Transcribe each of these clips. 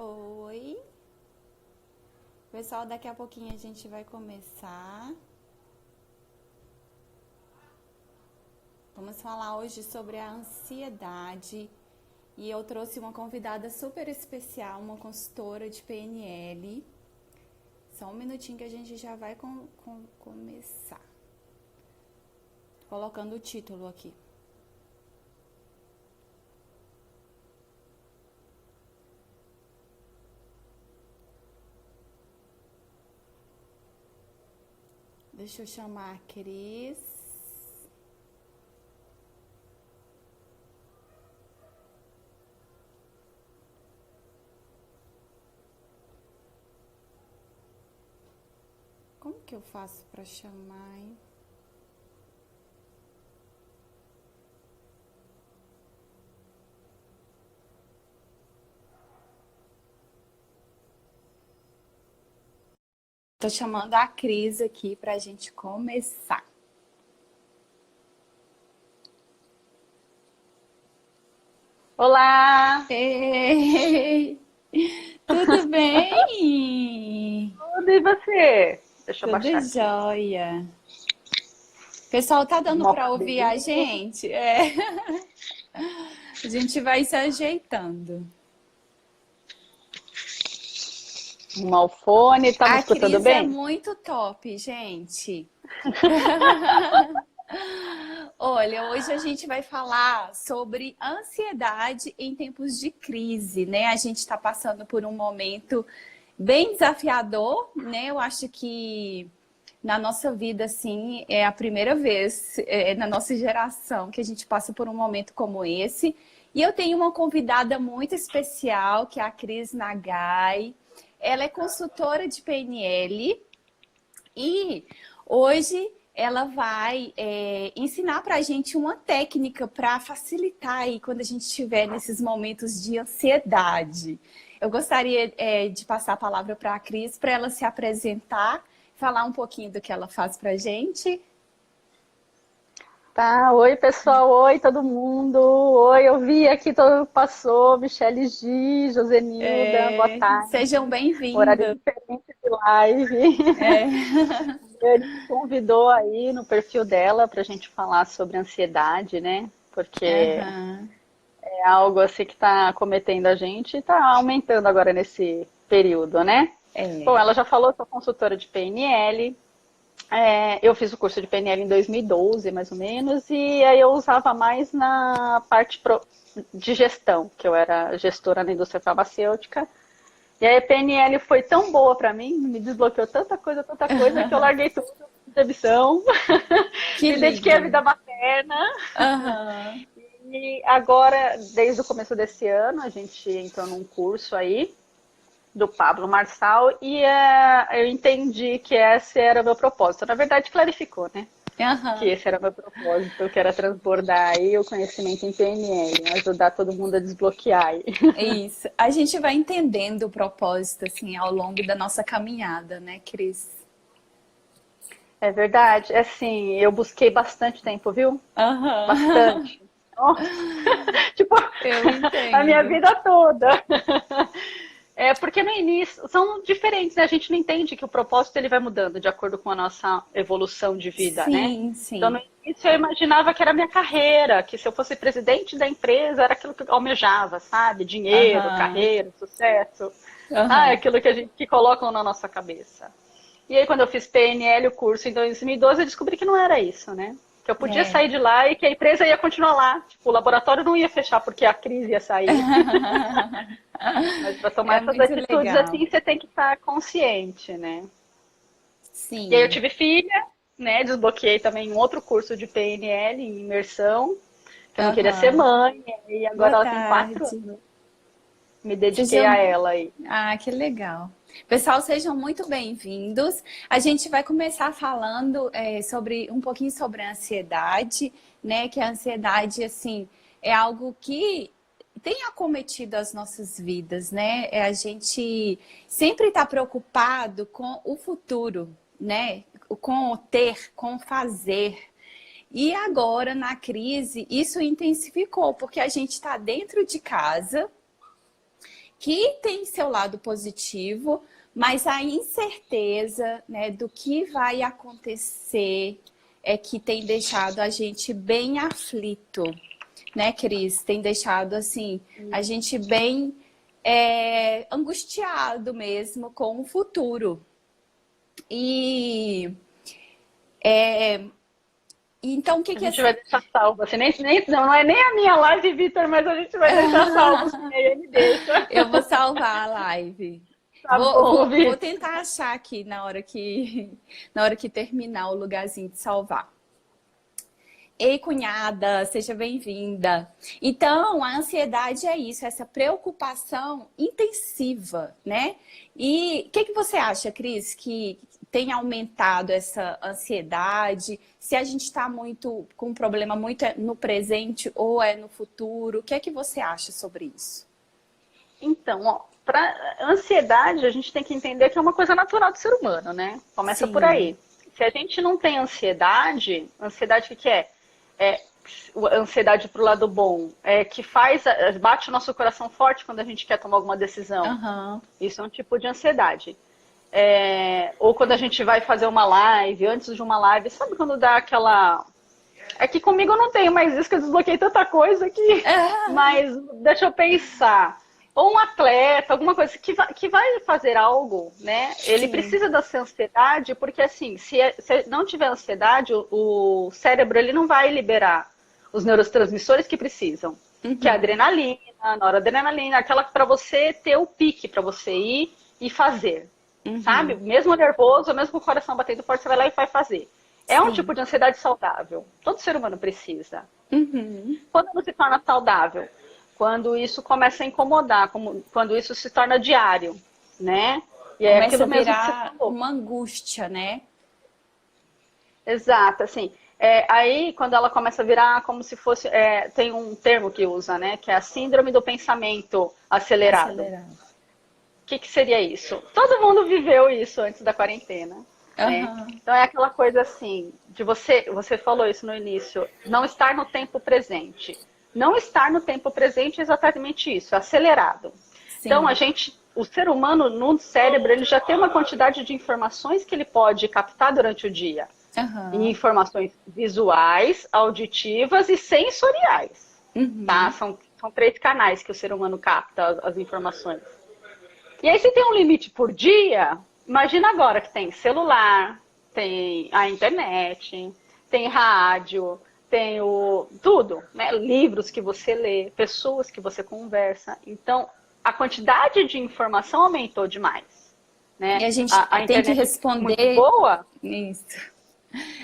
Oi, pessoal, daqui a pouquinho a gente vai começar. Vamos falar hoje sobre a ansiedade e eu trouxe uma convidada super especial, uma consultora de PNL. Só um minutinho que a gente já vai começar. Colocando o título aqui. Deixa eu chamar a Cris. Como que eu faço para chamar, hein? Tô chamando a Cris aqui para a gente começar. Olá, Ei, tudo bem? tudo e você? Deixa eu Tudo baixar aqui. jóia. Pessoal, tá dando Arrumar o para ouvir a cabelinho, gente? É, a gente vai se ajeitando. arrumar o fone, tá me A escutando Cris é bem? muito top, gente. Olha, hoje a gente vai falar sobre ansiedade em tempos de crise, né? A gente está passando por um momento bem desafiador, né? Eu acho que na nossa vida, assim, é a primeira vez na nossa geração que a gente passa por um momento como esse. E eu tenho uma convidada muito especial, que é a Cris Nagai. Ela é consultora de PNL e hoje ela vai ensinar para a gente uma técnica para facilitar aí quando a gente estiver nesses momentos de ansiedade. Eu gostaria de passar a palavra para a Cris para ela se apresentar, falar um pouquinho do que ela faz para a gente. Tá, oi pessoal, oi todo mundo, oi, eu vi aqui, todo mundo passou, Michele G, Josenilda, boa tarde, Sejam horário bem-vindos. diferente de live. É. Ele me convidou aí no perfil dela para a gente falar sobre ansiedade, né? Porque Aham. é algo assim que está acometendo a gente e está aumentando agora nesse período, né? Bom, É. ela já falou, sou consultora de PNL. Eu fiz o curso de PNL em 2012, mais ou menos, e aí eu usava mais na parte de gestão, que eu era gestora na indústria farmacêutica. E aí a PNL foi tão boa para mim, me desbloqueou tanta coisa, que eu larguei tudo, fiz demissão, Que me dediquei à lindo. vida materna. Aham. E agora, desde o começo desse ano, a gente entrou num curso aí do Pablo Marçal e eu entendi que esse era o meu propósito. Na verdade, clarificou, né? Que Aham. esse era o meu propósito, que era transbordar aí o conhecimento em PNL, ajudar todo mundo a desbloquear aí. É isso. A gente vai entendendo o propósito, assim, ao longo da nossa caminhada, né, Cris? É verdade, é assim, eu busquei bastante tempo, viu? Aham. Bastante. Nossa, tipo, Eu a minha entendo. vida toda. É porque no início são diferentes, né? A gente não entende que o propósito ele vai mudando de acordo com a nossa evolução de vida, né? Sim, Então no sim. início eu imaginava que era a minha carreira, que se eu fosse presidente da empresa era aquilo que eu almejava, sabe? Dinheiro, Aham. carreira, sucesso. Ah, é Aham. aquilo que a gente que colocam na nossa cabeça. E aí quando eu fiz PNL, o curso em 2012, eu descobri que não era isso, né? Que eu podia É. sair de lá e que a empresa ia continuar lá. Tipo, o laboratório não ia fechar porque a crise ia sair. Mas para tomar É essas muito atitudes legal. assim, você tem que estar consciente, né? E aí eu Sim. tive filha, né? Desbloqueei também um outro curso de PNL em imersão, que eu não queria ser Aham. mãe, e Boa agora ela tem 4 tarde. anos. Me dediquei a Sejam. ela aí. Ah, que legal. Pessoal, sejam muito bem-vindos. A gente vai começar falando sobre um pouquinho sobre a ansiedade, né? Que a ansiedade, assim, é algo que tem acometido as nossas vidas, né? A gente sempre está preocupado com o futuro, né? Com o ter, com o fazer. E agora, na crise, isso intensificou, porque a gente está dentro de casa que tem seu lado positivo, mas a incerteza, né, do que vai acontecer é que tem deixado a gente bem aflito, né, Cris? Tem deixado, assim, a gente bem angustiado mesmo com o futuro. E então, o que A que gente vai deixar salvo. Assim, não é nem a minha live, Vitor, mas a gente vai deixar salvo. Assim, aí ele deixa. eu vou salvar a live. Tá Vou, bom, vou, vou Vitor. tentar achar aqui na hora que terminar o lugarzinho de salvar. Ei, cunhada, seja bem-vinda. Então, a ansiedade é isso, essa preocupação intensiva, né? E o que você acha, Cris, que tem aumentado essa ansiedade? Se a gente está muito com um problema muito no presente ou é no futuro? O que é que você acha sobre isso? Então, ó, para ansiedade, a gente tem que entender que é uma coisa natural do ser humano, né? Começa por Sim. aí. Se a gente não tem ansiedade, ansiedade o que que é? É ansiedade pro lado bom, que bate o nosso coração forte quando a gente quer tomar alguma decisão. Aham. Isso é um tipo de ansiedade. Ou quando a gente vai fazer uma live, antes de uma live, sabe quando dá aquela. É que comigo eu não tenho mais isso, que eu desbloqueei tanta coisa que. Mas deixa eu pensar. Ou um atleta, alguma coisa que vai fazer algo, né? Ele Sim. precisa dessa ansiedade, porque assim, se não tiver ansiedade, o cérebro ele não vai liberar os neurotransmissores que precisam, que é a adrenalina, a noradrenalina, aquela para você ter o pique, para você ir e fazer, sabe? Mesmo nervoso, mesmo com o coração batendo forte, você vai lá e vai fazer. É um Sim. tipo de ansiedade saudável. Todo ser humano precisa. Uhum. Quando não se torna saudável? Quando isso começa a incomodar, quando isso se torna diário, né? E é Começa a aquilo mesmo que você virar falou. uma angústia, né? Exato, assim. Aí, quando ela começa a virar como se fosse... tem um termo que usa, né? Que é a síndrome do pensamento acelerado. Acelerado. O que seria isso? Todo mundo viveu isso antes da quarentena, né? Aham. Então, é aquela coisa assim, de você falou isso no início, não estar no tempo presente. Não estar no tempo presente é exatamente isso, é acelerado. Então, Sim. o ser humano, no cérebro, ele já tem uma quantidade de informações que ele pode captar durante o dia. E Aham. informações visuais, auditivas e sensoriais. Tá? São 3 canais que o ser humano capta as informações. E aí, se tem um limite por dia, imagina agora que tem celular, tem a internet, tem rádio, tem tudo, né? Livros que você lê, pessoas que você conversa. Então, a quantidade de informação aumentou demais, né? E a gente A tem que internet é muito responder boa. isso.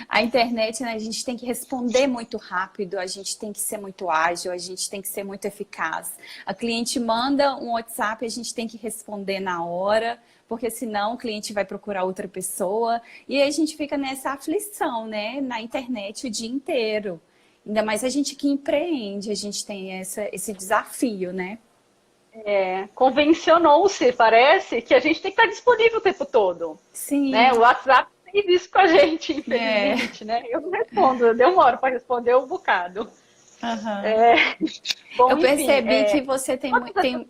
A internet, né, a gente tem que responder muito rápido, a gente tem que ser muito ágil, a gente tem que ser muito eficaz. A cliente manda um WhatsApp, a gente tem que responder na hora, porque senão o cliente vai procurar outra pessoa. E aí a gente fica nessa aflição, né, na internet o dia inteiro. Ainda mais a gente que empreende, a gente tem esse desafio, né? Convencionou-se, parece, que a gente tem que estar disponível o tempo todo. Sim, Né? O WhatsApp fez isso com a gente, é. infelizmente, né? Eu não respondo, eu demoro para responder um bocado. Aham. Bom, Eu enfim, percebi que você tem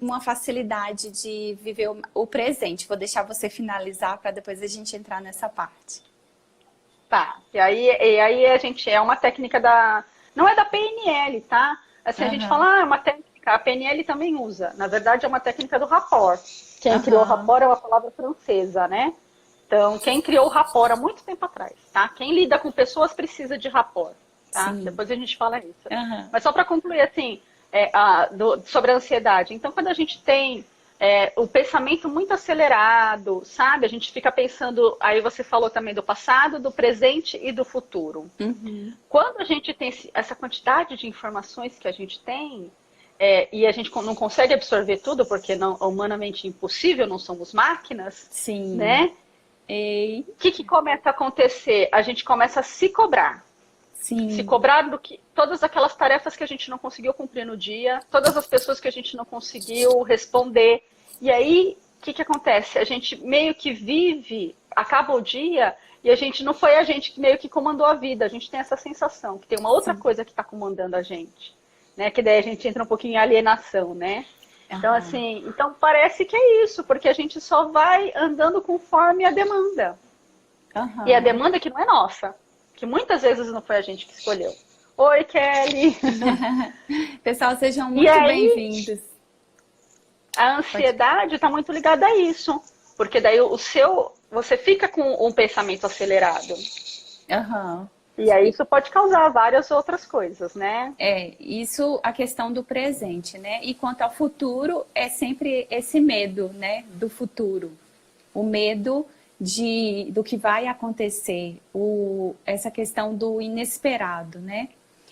uma facilidade de viver o presente. Vou deixar você finalizar para depois a gente entrar nessa parte. tá. E aí a gente é uma técnica não é da PNL, tá? Assim, a gente Aham, fala, é uma técnica, a PNL também usa. Na verdade, é uma técnica do rapport. Quem criou o aham, rapport é uma palavra francesa, né? Então, quem criou o rapport há muito tempo atrás, tá? Quem lida com pessoas precisa de rapport, tá? sim, Depois a gente fala isso. aham, Mas só para concluir, assim, sobre a ansiedade. Então, quando a gente tem o pensamento muito acelerado, sabe? A gente fica pensando, aí você falou também do passado, do presente e do futuro. uhum, Quando a gente tem essa quantidade de informações que a gente tem, e a gente não consegue absorver tudo, porque não, é humanamente impossível, não somos máquinas, sim, né? ei, O que começa a acontecer? A gente começa a se cobrar. Se sim, cobrar do que todas aquelas tarefas que a gente não conseguiu cumprir no dia, todas as pessoas que a gente não conseguiu responder. E aí, o que acontece? A gente meio que vive, acaba o dia, e não foi a gente que meio que comandou a vida. A gente tem essa sensação que tem uma outra sim, coisa que está comandando a gente. Né? Que daí a gente entra um pouquinho em alienação, né? Então, Aham. assim, então parece que é isso, porque a gente só vai andando conforme a demanda. E a Aham. demanda que não é nossa, que muitas vezes não foi a gente que escolheu. Oi, Kelly! Pessoal, sejam E muito aí, bem-vindos. a Pode. ansiedade está muito ligada a isso, porque daí você fica com um pensamento acelerado. Aham. E aí isso pode causar várias outras coisas, né? Isso a questão do presente, né? E quanto ao futuro, é sempre esse medo, né? Do futuro. O medo do que vai acontecer, essa questão do inesperado, né?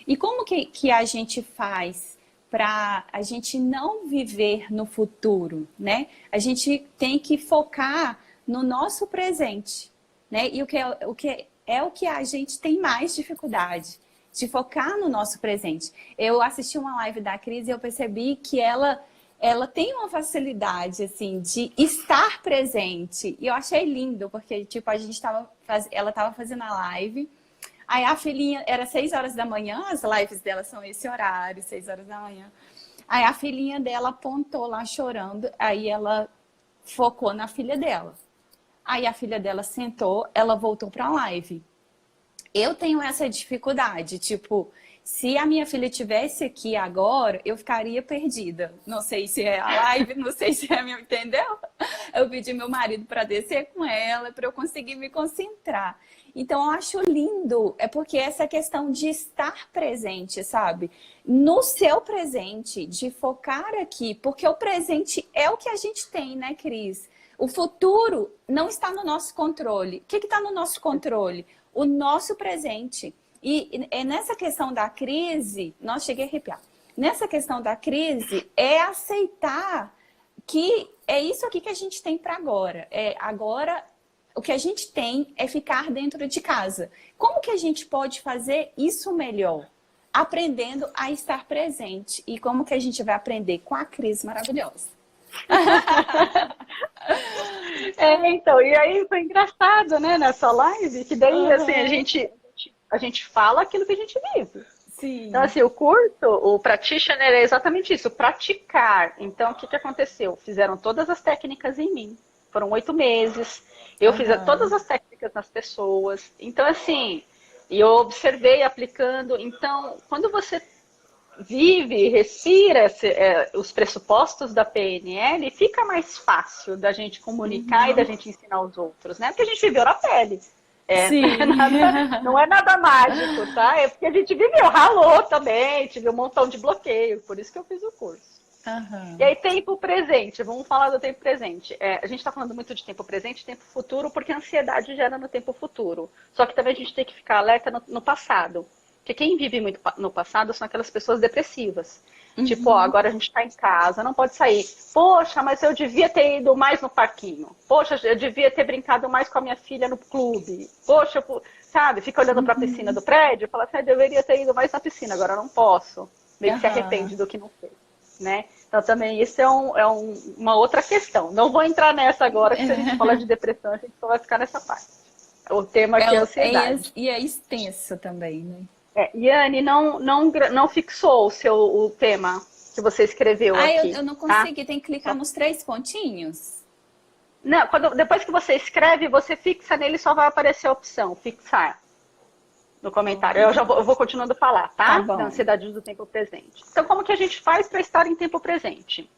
E como que a gente faz para a gente não viver no futuro, né? A gente tem que focar no nosso presente, né? E o que a gente tem mais dificuldade de focar no nosso presente. Eu assisti uma live da Cris e eu percebi que ela tem uma facilidade, assim, de estar presente. E eu achei lindo, porque, tipo, ela estava fazendo a live, aí a filhinha, era 6 horas da manhã, as lives dela são esse horário, 6 horas da manhã. Aí a filhinha dela apontou lá chorando, aí ela focou na filha dela. Aí a filha dela sentou, ela voltou para a live. Eu tenho essa dificuldade, tipo, se a minha filha tivesse aqui agora, eu ficaria perdida. Não sei se é a live, não sei se é a minha, entendeu? Eu pedi meu marido para descer com ela, para eu conseguir me concentrar. Então, eu acho lindo, é porque essa questão de estar presente, sabe? No seu presente, de focar aqui, porque o presente é o que a gente tem, né, Cris? O futuro não está no nosso controle. O que está no nosso controle? O nosso presente. E é nessa questão da crise, nossa, cheguei a arrepiar. Nessa questão da crise, é aceitar que é isso aqui que a gente tem para agora. Agora, o que a gente tem é ficar dentro de casa. Como que a gente pode fazer isso melhor? Aprendendo a estar presente. E como que a gente vai aprender com a crise maravilhosa? Então, e aí foi engraçado, né, nessa live, que daí, assim, Uhum. a gente fala aquilo que a gente vive. Então, Sim. assim, o curso, o practitioner é exatamente isso, praticar. Então, o que que aconteceu? Fizeram todas as técnicas em mim. Foram 8 meses. Eu fiz todas Aham. as técnicas nas pessoas. Então, assim, e eu observei aplicando. Então, quando você vive, respira os pressupostos da PNL, fica mais fácil da gente comunicar e da Uhum. gente ensinar os outros, né? Porque a gente viveu na pele. Sim. Não é nada mágico, tá? É porque a gente viveu, ralou também, tive um montão de bloqueio, por isso que eu fiz o curso. E Aham. aí, tempo presente, vamos falar do tempo presente. A gente está falando muito de tempo presente e tempo futuro, porque a ansiedade gera no tempo futuro. Só que também a gente tem que ficar alerta no passado. Porque quem vive muito no passado são aquelas pessoas depressivas. Tipo, ó, Uhum. agora a gente está em casa, não pode sair. Poxa, mas eu devia ter ido mais no parquinho. Poxa, eu devia ter brincado mais com a minha filha no clube. Poxa, sabe, fica olhando para a piscina Uhum. do prédio e fala assim, eu deveria ter ido mais na piscina, agora eu não posso. Meio que se Aham. arrepende do que não fez, né? Então também isso é uma outra questão. Não vou entrar nessa agora, que se a gente falar de depressão, a gente só vai ficar nessa parte. O tema aqui é ansiedade. E é extenso também, né? Yane, não fixou o tema que você escreveu Ah, aqui, eu não tá? consegui, tem que clicar nos 3 pontinhos. Não, depois que você escreve, você fixa nele, só vai aparecer a opção, fixar, no comentário. Eu vou continuando a falar, Tá tá? Da bom. ansiedade do tempo presente. Então, como que a gente faz para estar em tempo presente?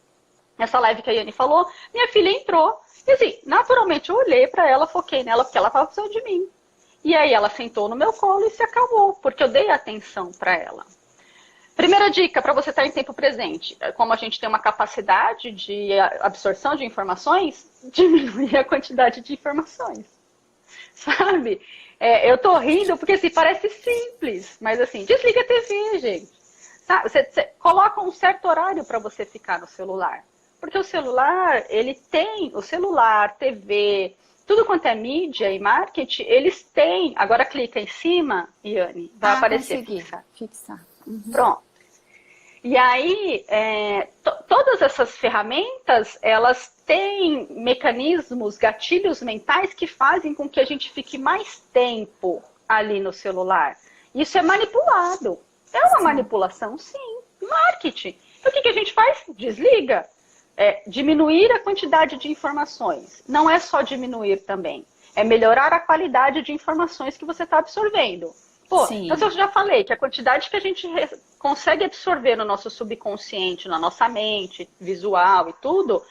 Nessa live que a Yane falou, minha filha entrou. E assim, naturalmente eu olhei para ela, foquei nela, porque ela estava precisando de mim. E aí ela sentou no meu colo e se acalmou, porque eu dei atenção para ela. Primeira dica para você estar em tempo presente. Como a gente tem uma capacidade de absorção de informações, diminuir a quantidade de informações. Sabe? Eu tô rindo porque assim, parece simples, mas assim, desliga a TV, gente. Sabe? Você coloca um certo horário para você ficar no celular. Porque o celular, TV, tudo quanto é mídia e marketing, eles têm. Agora clica em cima, Yane, vai Ah, aparecer consegui fixar. fixar. Uhum. Pronto. E aí, todas essas ferramentas, elas têm mecanismos, gatilhos mentais que fazem com que a gente fique mais tempo ali no celular. Isso é manipulado. É uma Sim. manipulação, sim. Marketing. Então, o que a gente faz? Desliga. diminuir a quantidade de informações. Não é só diminuir também. É melhorar a qualidade de informações que você está absorvendo. Pô, Sim. então eu já falei que a quantidade que a gente consegue absorver no nosso subconsciente, na nossa mente, visual e tudo,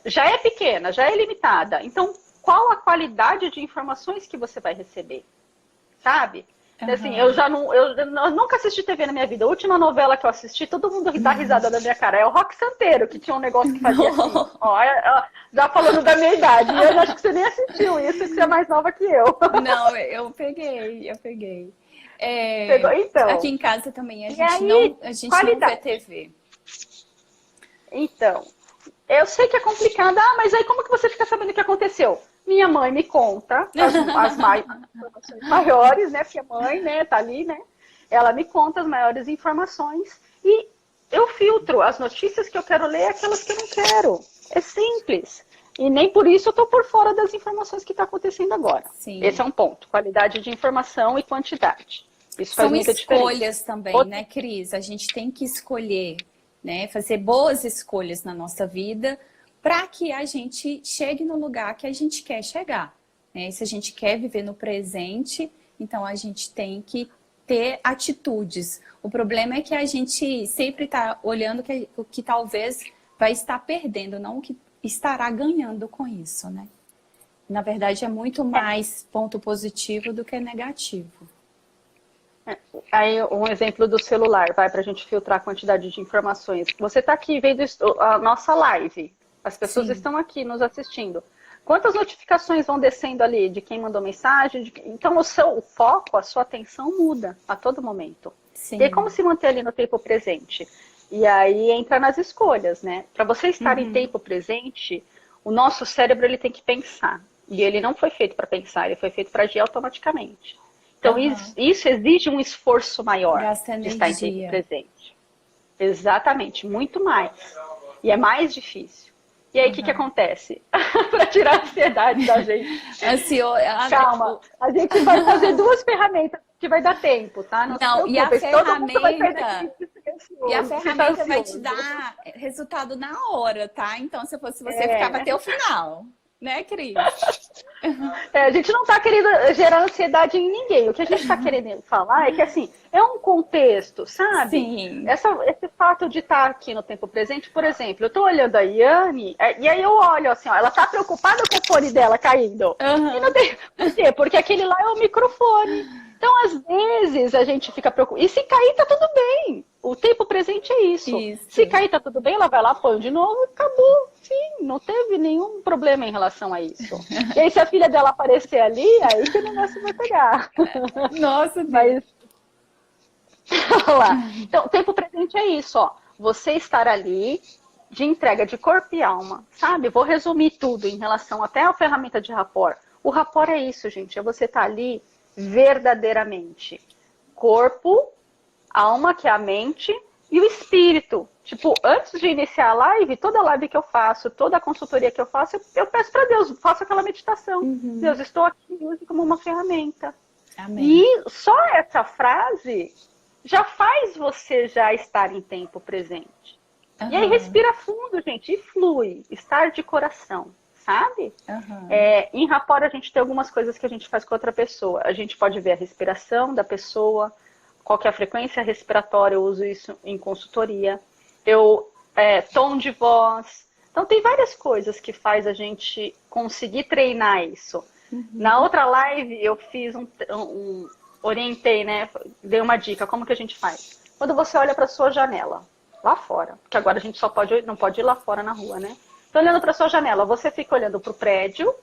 já é pequena, já é limitada. Então, qual a qualidade de informações que você vai receber? Sabe? Uhum. Assim, eu nunca assisti TV na minha vida. A última novela que eu assisti, todo mundo dá risada da minha cara. É o Rock Santeiro, que tinha um negócio que fazia assim. Ó, já falando da minha idade. E eu acho que você nem assistiu isso, que você é mais nova que eu. Não, eu peguei. Pegou? Então. Aqui em casa também a gente aí, não vê TV. Então, eu sei que é complicado. Ah, mas aí como que você fica sabendo o que aconteceu? Minha mãe me conta, as maiores, né? Porque a mãe, né, tá ali, né? Ela me conta as maiores informações e eu filtro as notícias que eu quero ler e aquelas que eu não quero. É simples. E nem por isso eu tô por fora das informações que tá acontecendo agora. Sim. Esse é um ponto. Qualidade de informação e quantidade. Isso faz muita diferença. São escolhas também, né, Cris? A gente tem que escolher, né? Fazer boas escolhas na nossa vida para que a gente chegue no lugar que a gente quer chegar, né? Se a gente quer viver no presente, então a gente tem que ter atitudes. O problema é que a gente sempre está olhando o que talvez vai estar perdendo, não o que estará ganhando com isso, né? Na verdade, é muito mais ponto positivo do que negativo. Aí, um exemplo do celular, vai, para a gente filtrar a quantidade de informações. Você está aqui vendo a nossa live. As pessoas estão aqui nos assistindo. Quantas notificações vão descendo ali de quem mandou mensagem? Então, o foco, a sua atenção muda a todo momento. Sim. E aí, como se manter ali no tempo presente? E aí entra nas escolhas, né? Para você estar em tempo presente, o nosso cérebro ele tem que pensar. E ele não foi feito para pensar, ele foi feito para agir automaticamente. Então, isso exige um esforço maior de estar em tempo presente. Exatamente, muito mais. E é mais difícil. E aí, o que acontece? Para tirar a ansiedade da gente. Calma, a gente vai fazer 2 ferramentas que vai dar tempo, tá? Não, e a ferramenta vai te dar resultado na hora, tá? Então, se fosse você, ficava até o final. Né, Cris? A gente não está querendo gerar ansiedade em ninguém. O que a gente está querendo falar é que, assim, é um contexto, sabe? Sim. Esse fato de estar aqui no tempo presente, por exemplo, eu estou olhando a Yane, e aí eu olho assim, ó, ela está preocupada com o fone dela caindo. E não tem... Por quê? Porque aquele lá é o microfone. Então, às vezes, a gente fica preocupada. E se cair, tá tudo bem. O tempo presente é isso. Se cair, tá tudo bem, ela vai lá, põe de novo e acabou. Sim, não teve nenhum problema em relação a isso. E aí, se a filha dela aparecer ali, aí que o negócio vai pegar. Nossa, mas... Olha lá. Então, o tempo presente é isso, ó. Você estar ali de entrega de corpo e alma, sabe? Vou resumir tudo em relação até à ferramenta de rapport. O rapport é isso, gente. É você estar ali verdadeiramente. Corpo, alma, que é a mente, e o espírito. Tipo, antes de iniciar a live, toda live que eu faço, toda a consultoria que eu faço, eu peço para Deus, faço aquela meditação. Deus, estou aqui, use como uma ferramenta. Amém. E só essa frase já faz você já estar em tempo presente. E aí respira fundo, gente, e flui. Estar de coração. Sabe? Em rapport a gente tem algumas coisas que a gente faz com outra pessoa. A gente pode ver a respiração da pessoa, qual que é a frequência respiratória, eu uso isso em consultoria. Tom de voz. Então tem várias coisas que faz a gente conseguir treinar isso. Na outra live eu fiz orientei, né? Dei uma dica, como que a gente faz? Quando você olha para sua janela, lá fora, porque agora a gente não pode ir lá fora na rua, né? Então, olhando para sua janela, você fica olhando para o prédio,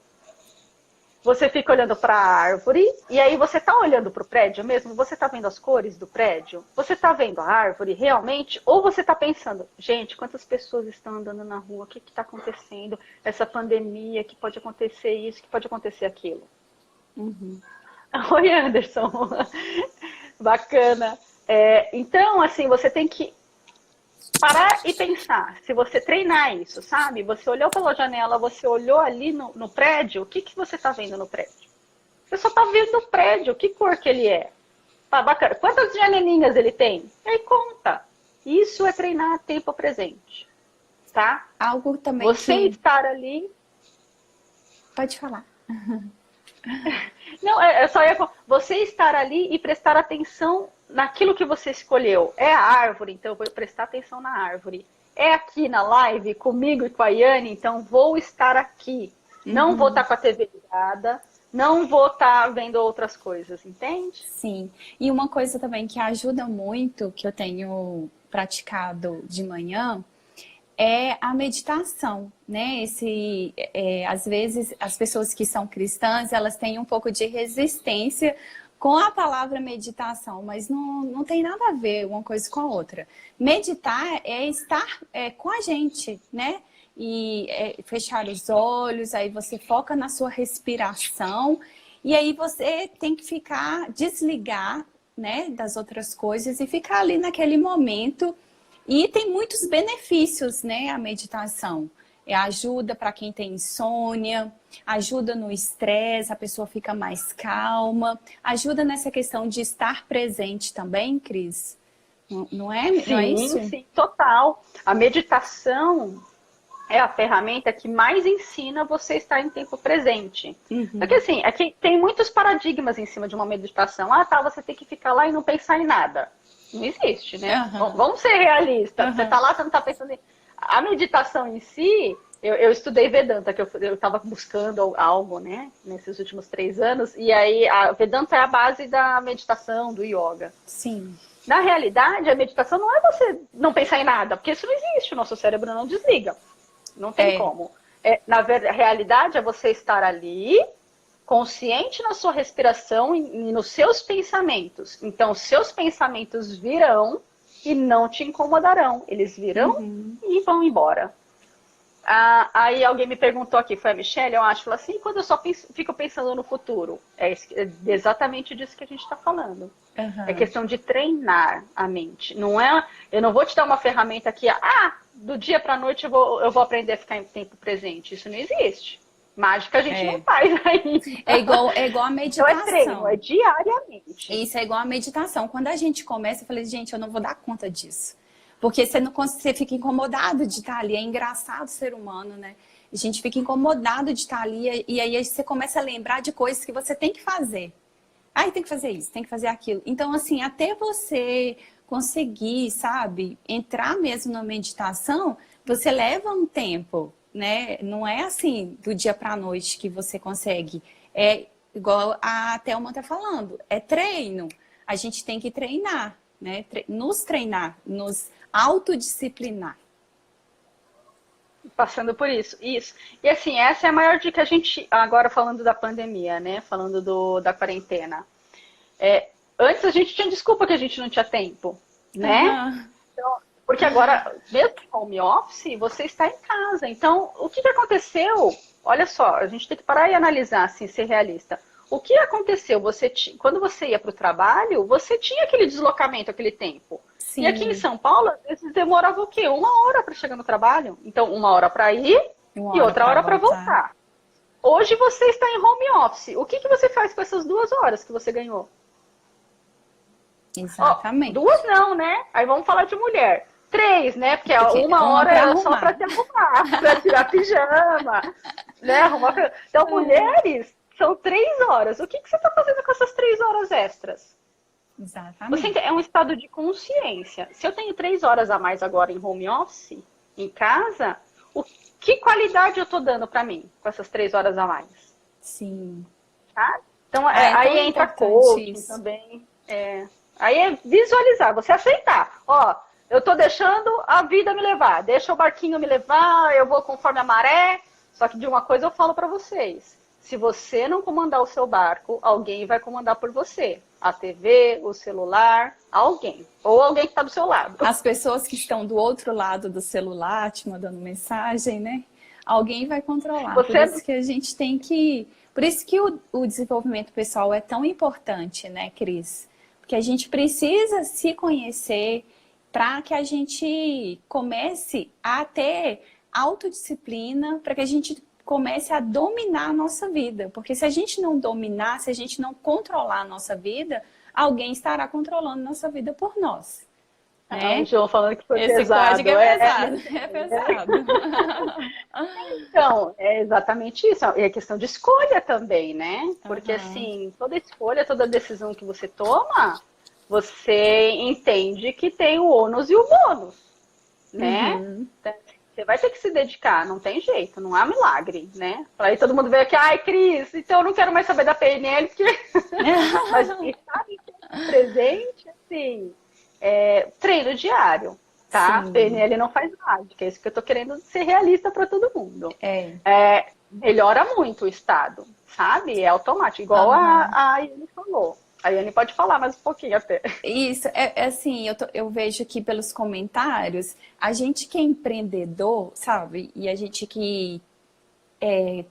você fica olhando para a árvore, e aí você está olhando para o prédio mesmo? Você está vendo as cores do prédio? Você está vendo a árvore realmente? Ou você está pensando, gente, quantas pessoas estão andando na rua? O que está acontecendo? Essa pandemia, que pode acontecer isso, que pode acontecer aquilo. Oi, Anderson. Bacana. Então, assim, você tem que parar e pensar, se você treinar isso, sabe? Você olhou pela janela, você olhou ali no prédio, o que você está vendo no prédio? Você só está vendo o prédio, que cor que ele é? Tá bacana. Quantas janelinhas ele tem? E aí conta. Isso é treinar tempo presente. tá? Algo também Você que... estar ali... Pode falar. Não, é só você estar ali e prestar atenção naquilo que você escolheu. É a árvore, então eu vou prestar atenção na árvore. É aqui na live comigo e com a Yane, então vou estar aqui. Não vou estar com a TV ligada, não vou estar vendo outras coisas, entende? Sim. E uma coisa também que ajuda muito, que eu tenho praticado de manhã, é a meditação, né? Às vezes as pessoas que são cristãs, elas têm um pouco de resistência com a palavra meditação, mas não tem nada a ver uma coisa com a outra. Meditar é estar com a gente, né? E fechar os olhos, aí você foca na sua respiração, e aí você tem que desligar, né, das outras coisas e ficar ali naquele momento. E tem muitos benefícios, né, a meditação. Ajuda para quem tem insônia, ajuda no estresse, a pessoa fica mais calma, ajuda nessa questão de estar presente também, Cris. Não é isso? Sim, total. A meditação é a ferramenta que mais ensina você a estar em tempo presente. Porque assim, aqui tem muitos paradigmas em cima de uma meditação. Ah, tá, você tem que ficar lá e não pensar em nada. Não existe, né? Vamos ser realistas. Você tá lá, você não tá pensando em... A meditação em si, eu estudei Vedanta, que eu estava buscando algo, né? Nesses últimos 3 anos. E aí, a Vedanta é a base da meditação, do yoga. Sim. Na realidade, a meditação não é você não pensar em nada, porque isso não existe. O nosso cérebro não desliga. Não tem como. Na realidade, é você estar ali... consciente na sua respiração e nos seus pensamentos. Então, seus pensamentos virão e não te incomodarão. Eles virão e vão embora. Aí alguém me perguntou aqui, foi a Michelle, eu acho, falou assim, quando eu só fico pensando no futuro? É exatamente disso que a gente está falando. É questão de treinar a mente. Não é, eu não vou te dar uma ferramenta aqui, do dia para a noite eu vou aprender a ficar em tempo presente. Isso não existe. Mágica a gente não faz ainda. É igual a meditação. Então é treino, é diariamente. Isso é igual a meditação. Quando a gente começa, eu falei, gente, eu não vou dar conta disso. Porque você fica incomodado de estar ali. É engraçado o ser humano, né? A gente fica incomodado de estar ali e aí você começa a lembrar de coisas que você tem que fazer. Tem que fazer isso, tem que fazer aquilo. Então, assim, até você conseguir, sabe, entrar mesmo na meditação, você leva um tempo, né? Não é assim do dia para a noite que você consegue. É igual a Thelma está falando, é treino. A gente tem que treinar, né? Nos treinar, nos autodisciplinar. Passando por isso. E assim, essa é a maior dica que a gente, agora falando da pandemia, né? Falando da quarentena. Antes a gente tinha desculpa que a gente não tinha tempo, né? Então, porque agora, mesmo home office, você está em casa. Então, o que aconteceu? Olha só, a gente tem que parar e analisar, assim, ser realista. O que aconteceu? Quando você ia para o trabalho, você tinha aquele deslocamento, aquele tempo. Sim. E aqui em São Paulo, às vezes demorava o quê? 1 hora para chegar no trabalho. Então, 1 hora para ir e outra hora para voltar. Hoje você está em home office. O que você faz com essas 2 horas que você ganhou? Exatamente. 2 não, né? Aí vamos falar de mulher. 3, né? Porque 1 hora era só para se arrumar, para tirar pijama, né? Então, mulheres, são 3 horas. O que você está fazendo com essas 3 horas extras? Exatamente. É um estado de consciência. Se eu tenho 3 horas a mais agora em home office, em casa, que qualidade eu estou dando para mim com essas 3 horas a mais? Sim. Tá? Então, aí entra coaching também. Aí é visualizar, você aceitar. Eu tô deixando a vida me levar, deixa o barquinho me levar, eu vou conforme a maré. Só que de uma coisa eu falo para vocês, se você não comandar o seu barco, alguém vai comandar por você. A TV, o celular, alguém. Ou alguém que está do seu lado. As pessoas que estão do outro lado do celular, te mandando mensagem, né? Alguém vai controlar. Por isso que a gente tem que... Por isso que o desenvolvimento pessoal é tão importante, né, Cris? Porque a gente precisa se conhecer para que a gente comece a ter autodisciplina, para que a gente comece a dominar a nossa vida. Porque se a gente não dominar, se a gente não controlar a nossa vida, alguém estará controlando a nossa vida por nós. né? O João falando que foi Esse pesado. código é pesado, é pesado. Então, é exatamente isso. E é questão de escolha também, né? Porque, Aham. assim, toda escolha, toda decisão que você toma, você entende que tem o ônus e o bônus, né? Uhum. Então, você vai ter que se dedicar, não tem jeito, não há milagre, né? Para aí todo mundo ver aqui, ai, Cris, então eu não quero mais saber da PNL, porque... Mas estar em tempo presente, assim, treino diário, tá? Sim, PNL não faz mágica, é isso que eu tô querendo ser realista para todo mundo. é. Melhora muito o estado, sabe? É automático, igual Aham. a Yane falou. A Yane pode falar mais um pouquinho até. Isso, é assim, eu vejo aqui pelos comentários, a gente que é empreendedor, sabe? E a gente que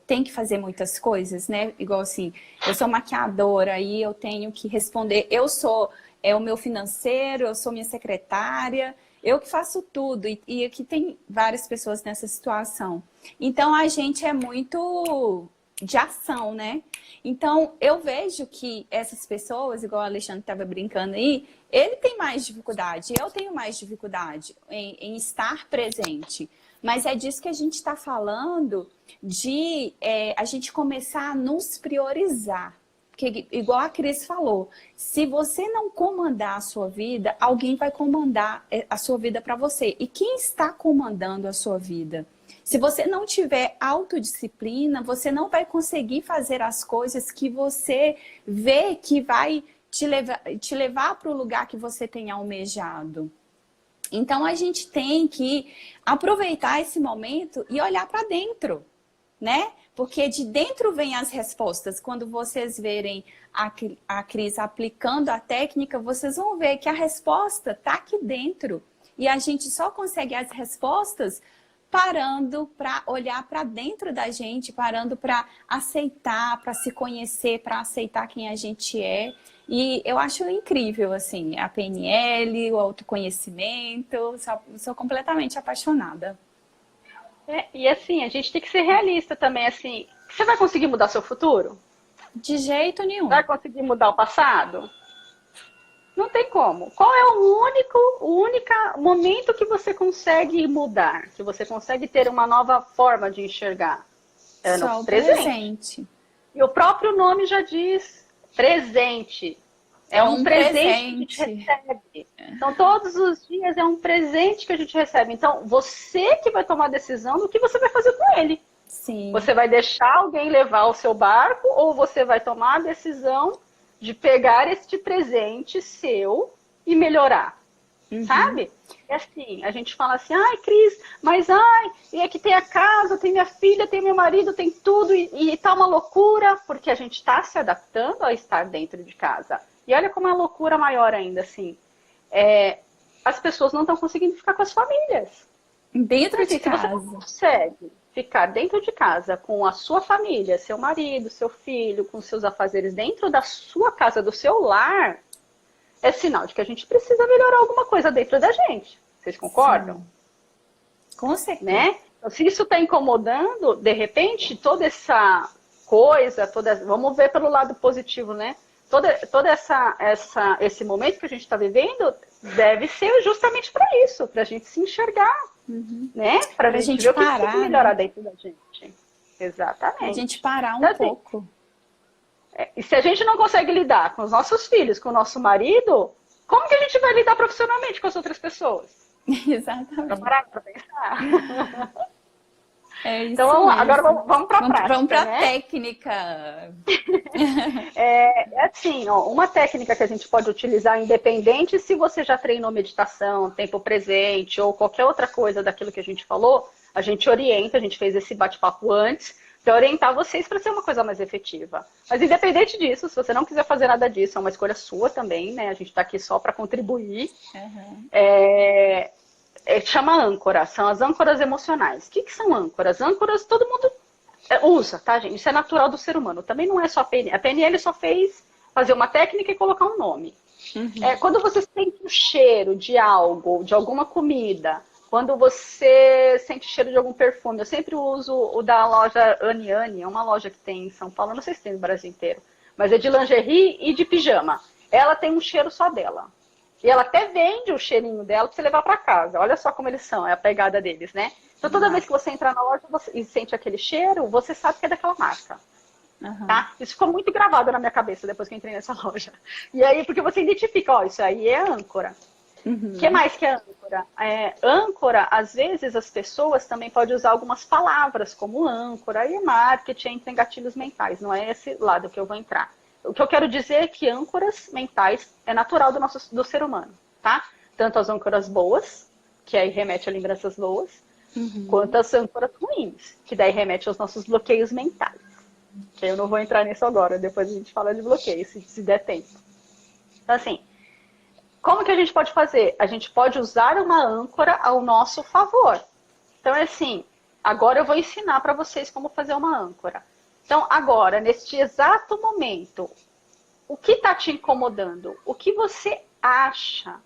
tem que fazer muitas coisas, né? Igual assim, eu sou maquiadora e eu tenho que responder, eu sou o meu financeiro, eu sou minha secretária, eu que faço tudo. E aqui tem várias pessoas nessa situação. Então a gente é muito de ação, né? Então eu vejo que essas pessoas, igual o Alexandre estava brincando aí, ele tem mais dificuldade, eu tenho mais dificuldade em estar presente. Mas é disso que a gente está falando, de a gente começar a nos priorizar. Porque, igual a Cris falou, se você não comandar a sua vida, alguém vai comandar a sua vida para você. E quem está comandando a sua vida? Se você não tiver autodisciplina, você não vai conseguir fazer as coisas que você vê que vai te levar para o lugar que você tem almejado. Então a gente tem que aproveitar esse momento e olhar para dentro, né? Porque de dentro vem as respostas. Quando vocês verem a Cris aplicando a técnica, vocês vão ver que a resposta está aqui dentro. E a gente só consegue as respostas parando para olhar para dentro da gente, parando para aceitar, para se conhecer, para aceitar quem a gente é. E eu acho incrível, assim, a PNL, o autoconhecimento, sou completamente apaixonada. E assim, a gente tem que ser realista também, assim, você vai conseguir mudar seu futuro? De jeito Vai nenhum. conseguir mudar o passado? Não tem como. Qual é o único momento que você consegue mudar? Que você consegue ter uma nova forma de enxergar? É no Só o presente. presente. E o próprio nome já diz presente. É É um um presente que a gente presente. recebe. Então, todos os dias é um presente que a gente recebe. Então, você que vai tomar a decisão do que você vai fazer com ele. Sim. Você vai deixar alguém levar o seu barco ou você vai tomar a decisão de pegar este presente seu e melhorar, sabe? É assim, a gente fala assim, ai, Cris, mas e aqui tem a casa, tem minha filha, tem meu marido, tem tudo, e tá uma loucura, porque a gente está se adaptando a estar dentro de casa. E olha como é uma loucura maior ainda, assim. As pessoas não estão conseguindo ficar com as famílias. Dentro Assim, de se você não casa. consegue ficar dentro de casa com a sua família, seu marido, seu filho, com seus afazeres dentro da sua casa, do seu lar, é sinal de que a gente precisa melhorar alguma coisa dentro da gente. Vocês concordam? Sim. Com certeza. Né? Então, se isso está incomodando, de repente, toda essa coisa, vamos ver pelo lado positivo, né? Toda esse momento que a gente está vivendo deve ser justamente para isso, para a gente se enxergar, né? Para a gente ver o que precisa melhorar, né, dentro da gente. Exatamente. Pra gente parar um Então, assim, pouco. E se a gente não consegue lidar com os nossos filhos, com o nosso marido, como que a gente vai lidar profissionalmente com as outras pessoas? Exatamente. Para parar para pensar. É isso Então, mesmo. agora vamos para a prática. Vamos para a né? técnica. Assim, ó, uma técnica que a gente pode utilizar, independente se você já treinou meditação, tempo presente ou qualquer outra coisa daquilo que a gente falou, a gente orienta, a gente fez esse bate-papo antes, para orientar vocês para ser uma coisa mais efetiva. Mas independente disso, se você não quiser fazer nada disso, é uma escolha sua também, né? A gente está aqui só para contribuir. Chama âncora, são as âncoras emocionais. O que são âncoras? Âncoras todo mundo usa, tá, gente? Isso é natural do ser humano. Também não é só a PNL. A PNL só fez fazer uma técnica e colocar um nome. Quando você sente o cheiro de algo, de alguma comida, quando você sente cheiro de algum perfume, eu sempre uso o da loja Annie Annie, é uma loja que tem em São Paulo, não sei se tem no Brasil inteiro, mas é de lingerie e de pijama. Ela tem um cheiro só dela. E ela até vende o cheirinho dela para você levar para casa. Olha só como eles são, é a pegada deles, né? Então toda vez que você entrar na loja e sente aquele cheiro, você sabe que é daquela marca. Tá? Isso ficou muito gravado na minha cabeça depois que eu entrei nessa loja. E aí, porque você identifica, ó, isso aí é âncora. O que mais que é âncora? Âncora, às vezes as pessoas também podem usar algumas palavras como âncora e marketing entra em gatilhos mentais. Não é esse lado que eu vou entrar. O que eu quero dizer é que âncoras mentais é natural do ser humano, tá? Tanto as âncoras boas, que aí remete a lembranças boas, quanto as âncoras ruins, que daí remete aos nossos bloqueios mentais. Que eu não vou entrar nisso agora, depois a gente fala de bloqueio, se der tempo. Então, assim, como que a gente pode fazer? A gente pode usar uma âncora ao nosso favor. Então, é assim, agora eu vou ensinar para vocês como fazer uma âncora. Então, agora, neste exato momento, o que está te incomodando? O que você acha?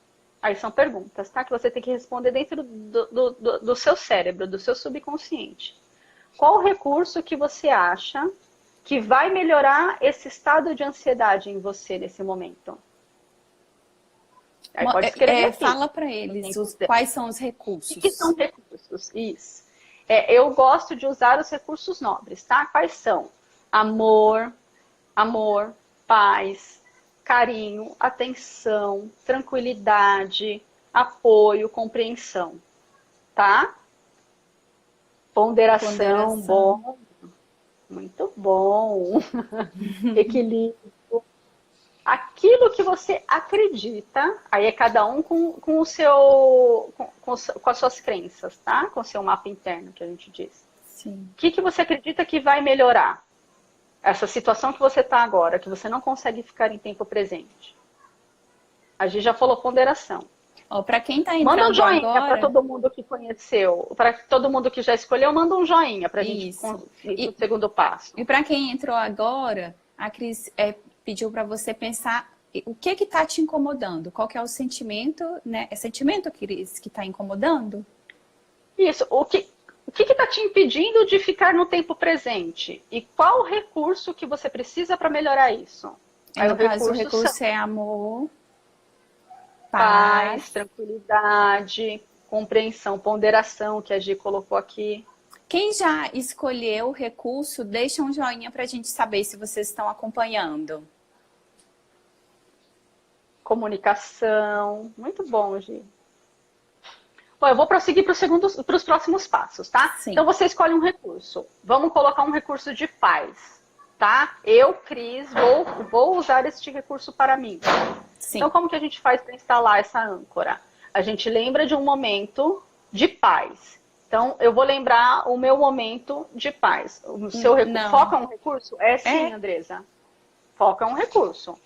Aí são perguntas, tá? Que você tem que responder dentro do seu cérebro, do seu subconsciente. Qual o recurso que você acha que vai melhorar esse estado de ansiedade em você nesse momento? Aí pode escrever aqui. Fala para eles quais são os recursos. O que são recursos? Isso. Eu gosto de usar os recursos nobres, tá? Quais são? Amor, paz, carinho, atenção, tranquilidade, apoio, compreensão, tá? Ponderação. Bom. Muito bom. Equilíbrio. Aquilo que você acredita, aí é cada um com as suas crenças, tá? Com o seu mapa interno, que a gente diz. Sim. O que você acredita que vai melhorar? Essa situação que você está agora, que você não consegue ficar em tempo presente. A gente já falou ponderação. Para quem está entrando manda um joinha agora... para todo mundo que conheceu, para todo mundo que já escolheu, manda um joinha para a gente ir no segundo passo. E para quem entrou agora, a Cris pediu para você pensar o que está te incomodando, qual que é o sentimento, né? É sentimento, Cris, que está incomodando? Isso, o que está te impedindo de ficar no tempo presente? E qual o recurso que você precisa para melhorar isso? No caso, o recurso é amor, paz, tranquilidade, compreensão, ponderação, que a Gi colocou aqui. Quem já escolheu o recurso, deixa um joinha para a gente saber se vocês estão acompanhando. Comunicação, muito bom, Gi. Bom, eu vou prosseguir para os próximos passos, tá? Sim. Então você escolhe um recurso. Vamos colocar um recurso de paz, tá? Eu, Cris, vou usar este recurso para mim. Sim. Então, como que a gente faz para instalar essa âncora? A gente lembra de um momento de paz. Então, eu vou lembrar o meu momento de paz. O seu recurso foca um recurso? Sim, Andresa. Foca um recurso.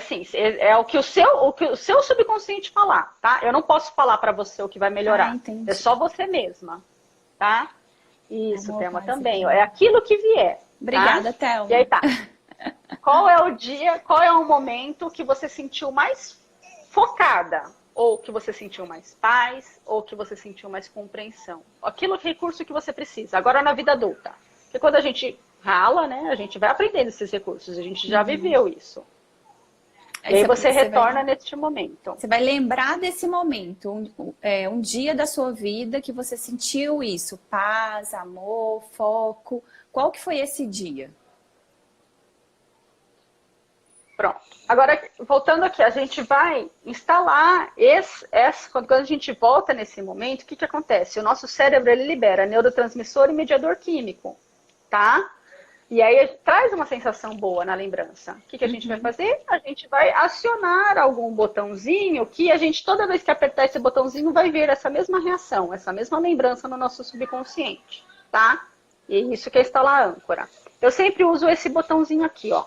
Sim, é o que o seu subconsciente falar, tá? Eu não posso falar para você o que vai melhorar. É só você mesma, tá? Isso, Thelma, também. É aquilo que vier. Obrigada, tá? Thelma. E aí tá. Qual é o dia, qual é o momento que você sentiu mais focada? Ou que você sentiu mais paz, ou que você sentiu mais compreensão? Aquilo recurso que você precisa. Agora na vida adulta. Porque quando a gente rala, né, a gente vai aprendendo esses recursos. A gente já viveu isso. E aí você retorna neste momento. Você vai lembrar desse momento, um dia da sua vida que você sentiu isso, paz, amor, foco. Qual que foi esse dia? Pronto. Agora, voltando aqui, a gente vai instalar quando a gente volta nesse momento, o que acontece? O nosso cérebro, ele libera neurotransmissor e mediador químico, tá? E aí traz uma sensação boa na lembrança. O que a gente vai fazer? A gente vai acionar algum botãozinho que a gente, toda vez que apertar esse botãozinho, vai ver essa mesma reação, essa mesma lembrança no nosso subconsciente, tá? E isso que é instalar a âncora. Eu sempre uso esse botãozinho aqui, ó.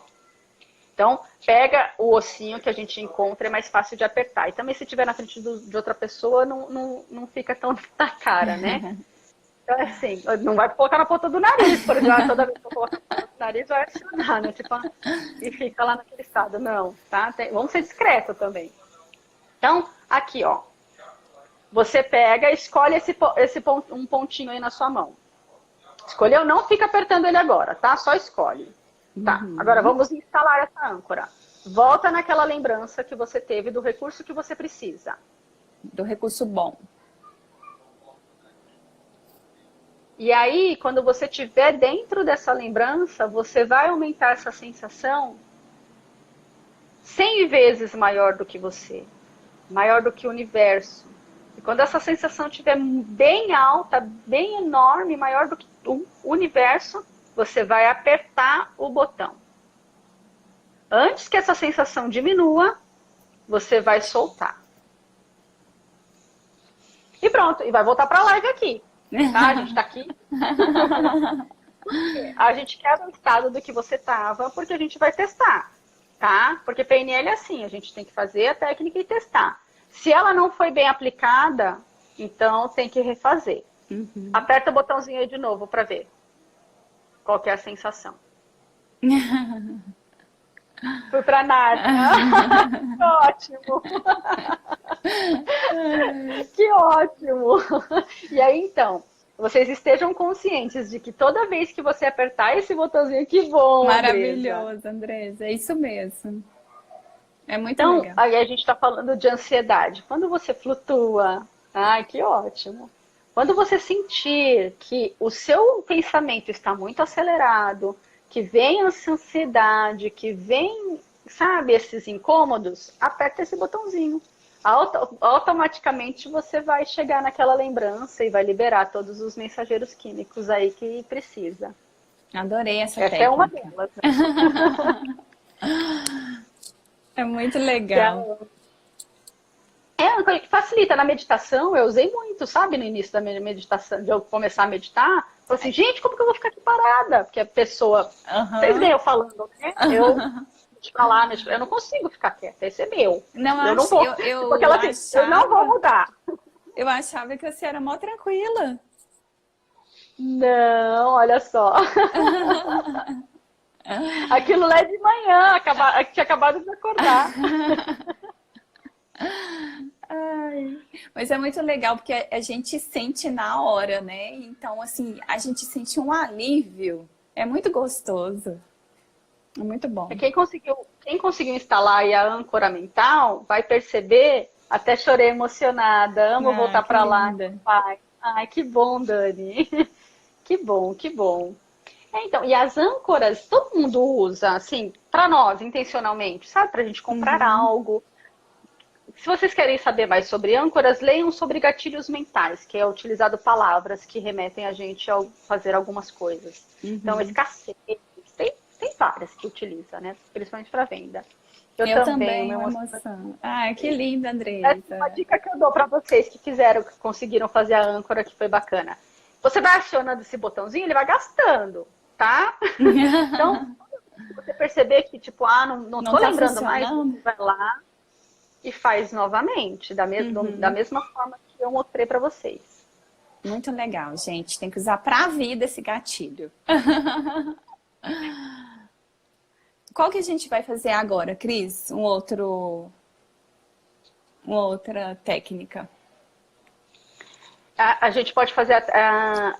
Então, pega o ossinho que a gente encontra, é mais fácil de apertar. E também se estiver na frente de outra pessoa, não fica tão na cara, né? Então, assim, não vai colocar na ponta do nariz, por exemplo, toda vez que eu colocar na ponta do nariz, vai acionar, né? Tipo, e fica lá naquele estado. Não, tá? Vamos ser discretos também. Então, aqui, ó. Você pega, escolhe um pontinho aí na sua mão. Escolheu, não fica apertando ele agora, tá? Só escolhe. Tá, agora vamos instalar essa âncora. Volta naquela lembrança que você teve do recurso que você precisa. Do recurso bom. E aí, quando você estiver dentro dessa lembrança, você vai aumentar essa sensação 100 vezes maior do que você, maior do que o universo. E quando essa sensação estiver bem alta, bem enorme, maior do que o universo, você vai apertar o botão. Antes que essa sensação diminua, você vai soltar. E pronto, e vai voltar para a live aqui. Tá? A gente está aqui. A gente quer o estado do que você estava, porque a gente vai testar. Tá? Porque PNL é assim, a gente tem que fazer a técnica e testar. Se ela não foi bem aplicada, então tem que refazer. Uhum. Aperta o botãozinho aí de novo para ver qual que é a sensação. Fui para Nárnia. Que ótimo. Que ótimo. E aí, então, vocês estejam conscientes de que toda vez que você apertar esse botãozinho, que bom, Maravilhoso, Andresa. É isso mesmo. É muito então, legal. aí a gente está falando de ansiedade. Quando você flutua, ai, que ótimo. Quando você sentir que o seu pensamento está muito acelerado, que vem essa ansiedade, que vem, sabe, esses incômodos, aperta esse botãozinho. Automaticamente você vai chegar naquela lembrança e vai liberar todos os mensageiros químicos aí que precisa. Adorei essa Essa técnica. é uma delas. Né? É muito legal. É uma coisa que facilita. Na meditação, eu usei muito, sabe, no início da minha meditação, de eu começar a meditar, falei assim, gente, como que eu vou ficar aqui parada? Porque a pessoa, vocês veem eu falando, né? Eu falar, eu não consigo ficar quieta, esse é meu. Não, eu não vou, porque ela diz, eu não vou mudar. Eu achava que você era mó tranquila. Não, olha só. Aquilo lá é de manhã, tinha acabado de acordar. Ai, mas é muito legal porque a gente sente na hora, né? Então, assim, a gente sente um alívio. É muito gostoso. É muito bom. Quem conseguiu instalar aí a âncora mental vai perceber, até chorei emocionada, amo voltar para lá. Pai. Ai, que bom, Dani. Que bom, que bom. Então, e as âncoras, todo mundo usa, assim, para nós, intencionalmente, sabe? Pra gente comprar algo. Se vocês querem saber mais sobre âncoras, leiam sobre gatilhos mentais, que é utilizado palavras que remetem a gente ao fazer algumas coisas. Então, escassez, tem várias que utiliza, né? Principalmente para venda. Eu também, uma emoção. Ah, que linda, Andressa. Essa é uma dica que eu dou para vocês que conseguiram fazer a âncora, que foi bacana. Você vai acionando esse botãozinho, ele vai gastando, tá? Então, se você perceber que, tipo, não tô tá lembrando mais, você vai lá e faz novamente, da mesma forma que eu mostrei para vocês. Muito legal, gente. Tem que usar para a vida esse gatilho. Qual que a gente vai fazer agora, Cris? Uma outra técnica. A gente pode fazer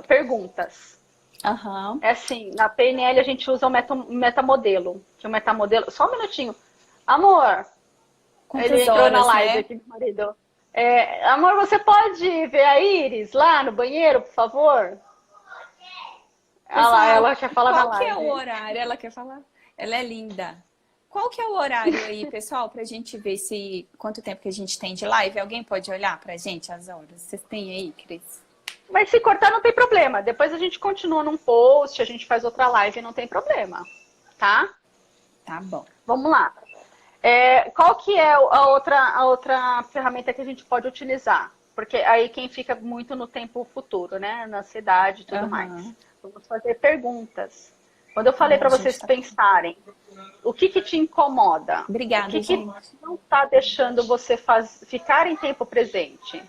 perguntas. Uhum. É assim, na PNL a gente usa o metamodelo. Que o metamodelo... Só um minutinho. Amor, ele entrou na live aqui, meu marido. Amor, você pode ver a Iris lá no banheiro, por favor? Pessoal, ela quer falar na Qual live. que é o horário? Ela quer falar? Ela é linda. Qual que é o horário aí, pessoal, pra gente ver quanto tempo que a gente tem de live? Alguém pode olhar pra gente as horas? Vocês têm aí, Cris? Mas se cortar não tem problema. Depois a gente continua num post, a gente faz outra live, não tem problema. Tá? Tá bom. Vamos lá. Qual que é a outra ferramenta que a gente pode utilizar? Porque aí quem fica muito no tempo futuro, né? Na ansiedade e tudo mais. Vamos fazer perguntas. Quando eu falei para vocês pensarem, o que te incomoda? Obrigada, o que gente. não está deixando você ficar em tempo presente?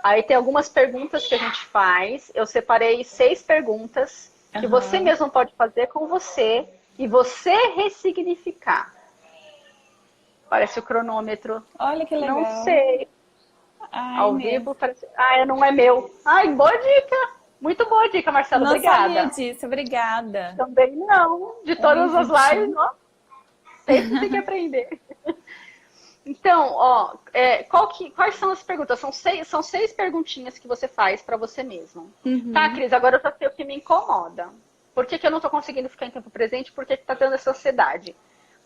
Aí tem algumas perguntas que a gente faz. Eu separei 6 perguntas que você mesmo pode fazer com você e você ressignificar. Parece o cronômetro. Olha que legal. Não sei. Ai, ao vivo parece... não é meu. Ai, boa dica. Muito boa dica, Marcela. Não obrigada. Não sabia disso. Obrigada. Também não. De todas as lives, ó. Sempre tem que aprender. Então, ó, quais são as perguntas? São seis perguntinhas que você faz para você mesmo. Tá, Cris, agora eu já sei o que me incomoda. Por que eu não estou conseguindo ficar em tempo presente? Por que está dando essa ansiedade?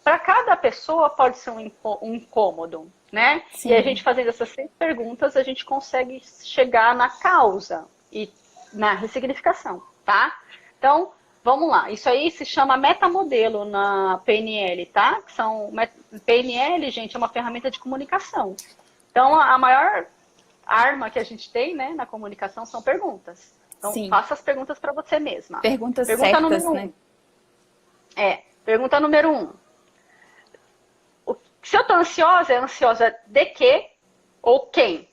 Para cada pessoa pode ser um incômodo, né? Sim. E a gente fazendo essas 6 perguntas, a gente consegue chegar na causa e na ressignificação, tá? Então, vamos lá. Isso aí se chama metamodelo na PNL, tá? PNL, gente, é uma ferramenta de comunicação. Então, a maior arma que a gente tem, né, na comunicação são perguntas. Então, Sim. faça as perguntas para você mesma. Pergunta certas, número 1. Né? Pergunta número 1. Se eu tô ansiosa, é ansiosa de quê ou quem?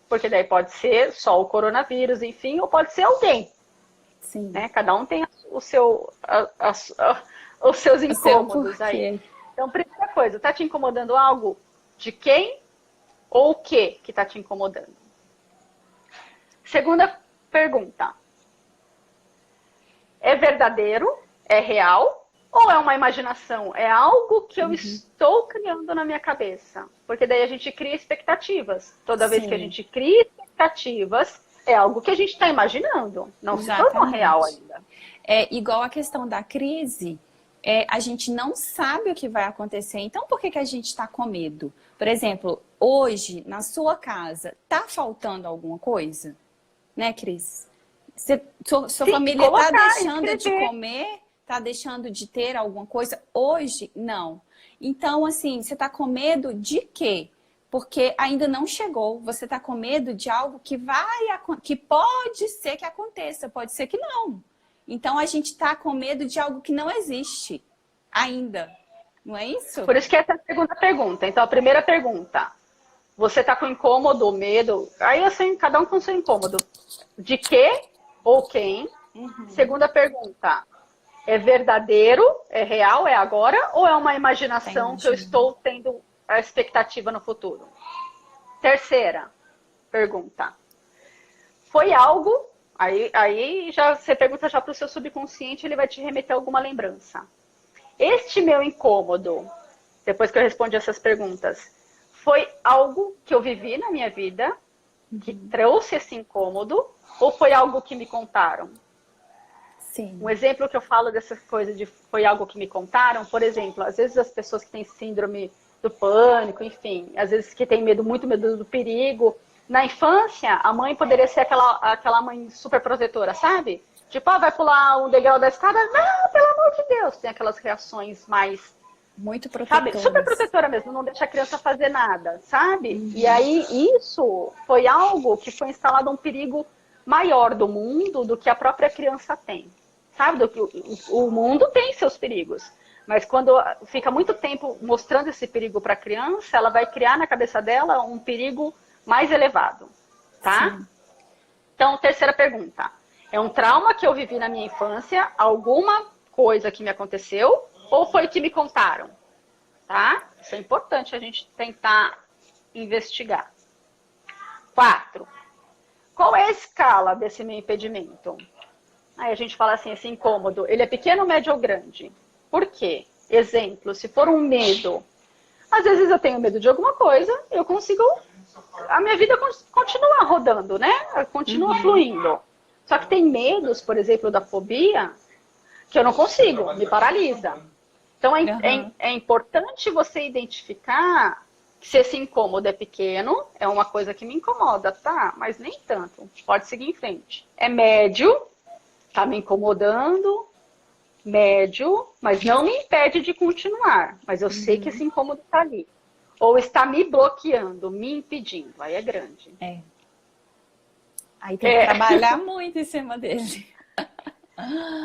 Porque daí pode ser só o coronavírus, enfim, ou pode ser alguém. Sim. Né? Cada um tem os seus incômodos aí. Então, primeira coisa, tá te incomodando algo? De quem ou o que tá te incomodando? Segunda pergunta. É verdadeiro? É real? Ou é uma imaginação? É algo que eu estou criando na minha cabeça? Porque daí a gente cria expectativas. Toda vez que a gente cria expectativas, é algo que a gente está imaginando. Não se tornou real ainda. É igual a questão da crise. A gente não sabe o que vai acontecer. Então, por que a gente está com medo? Por exemplo, hoje, na sua casa, tá faltando alguma coisa? Né, Cris? Sua família está deixando de comer? Está deixando de ter alguma coisa? Hoje, não. Então, assim, você está com medo de quê? Porque ainda não chegou. Você está com medo de algo que pode ser que aconteça, pode ser que não. Então, a gente está com medo de algo que não existe ainda. Não é isso? Por isso que essa é a segunda pergunta. Então, a primeira pergunta. Você está com incômodo, medo? Aí, assim, cada um com seu incômodo. De quê ou quem? Segunda pergunta. É verdadeiro? É real? É agora? Ou é uma imaginação que eu estou tendo a expectativa no futuro? Terceira pergunta. Foi algo... Aí já, você pergunta já para o seu subconsciente, ele vai te remeter a alguma lembrança. Este meu incômodo, depois que eu respondi essas perguntas, foi algo que eu vivi na minha vida, que trouxe esse incômodo, ou foi algo que me contaram? Sim. Um exemplo que eu falo dessa coisa de foi algo que me contaram, por exemplo, às vezes as pessoas que têm síndrome do pânico, enfim, às vezes que têm muito medo do perigo, na infância, a mãe poderia ser aquela mãe super protetora, sabe? Tipo, vai pular um degrau da escada, não, pelo amor de Deus, tem aquelas reações mais... Muito protetoras. Sabe? Super protetora mesmo, não deixa a criança fazer nada, sabe? E aí, isso foi algo que foi instalado um perigo maior do mundo do que a própria criança tem. Sabe? O mundo tem seus perigos. Mas quando fica muito tempo mostrando esse perigo para a criança, ela vai criar na cabeça dela um perigo mais elevado. Tá? Sim. Então, terceira pergunta. É um trauma que eu vivi na minha infância? Alguma coisa que me aconteceu? Ou foi que me contaram? Tá? Isso é importante a gente tentar investigar. 4. Qual é a escala desse meu impedimento? Aí a gente fala assim, esse incômodo, ele é pequeno, médio ou grande? Por quê? Exemplo, se for um medo, às vezes eu tenho medo de alguma coisa, eu consigo, a minha vida continua rodando, né? Continua fluindo. Só que tem medos, por exemplo, da fobia, que eu não consigo, me paralisa. Então é importante você identificar se esse incômodo é pequeno, é uma coisa que me incomoda, tá? Mas nem tanto, pode seguir em frente. É médio, tá me incomodando, médio, mas não me impede de continuar. Mas eu sei que esse incômodo tá ali. Ou está me bloqueando, me impedindo, aí é grande. Aí tem que trabalhar muito em cima dele.